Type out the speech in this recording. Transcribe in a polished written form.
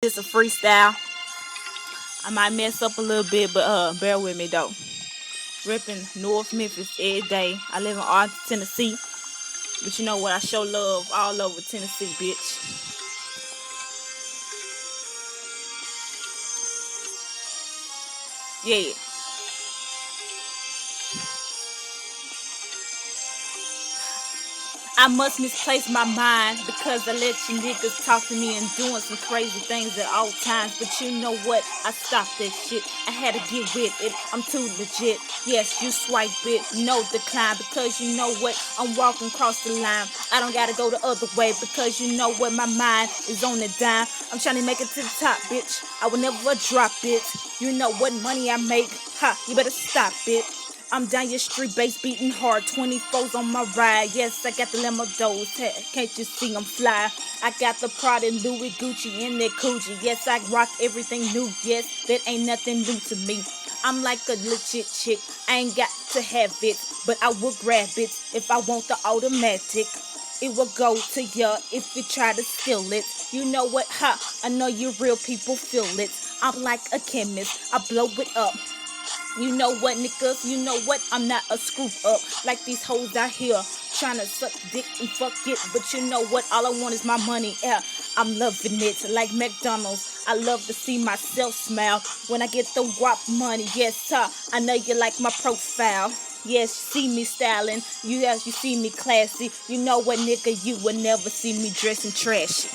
It's a freestyle. I might mess up a little bit, but bear with me though. Ripping North Memphis every day. I live in Arlington, Tennessee. But you know what? I show love all over Tennessee, bitch. Yeah. I must misplace my mind because I let you niggas talk to me and doing some crazy things at all times. But you know what? I stopped that shit. I had to get with it. I'm too legit. Yes, you swipe it, no decline because you know what? I'm walking across the line. I don't gotta go the other way because you know what? My mind is on the dime. I'm trying to make it to the top, bitch. I will never drop it. You know what money I make? Ha, you better stop it. I'm down your street, bass beating hard, 24s on my ride. Yes, I got the limo doors. Hey, can't you see I'm fly? I got the Prada and Louis Gucci in that Coogi. Yes, I rock everything new. Yes, that ain't nothing new to me. I'm like a legit chick. I ain't got to have it, but I will grab it if I want the automatic. It will go to ya if you try to steal it. You know what? Ha! I know you real people feel it. I'm like a chemist. I blow it up. You know what, niggas? You know what? I'm not a screw up like these hoes out here trying to suck dick and fuck it. But you know what? All I want is my money. Yeah, I'm loving it like McDonald's. I love to see myself smile when I get the guap money. Yes, sir. I know you like my profile. Yes, you see me styling. You see me classy. You know what, nigga? You will never see me dressing trashy.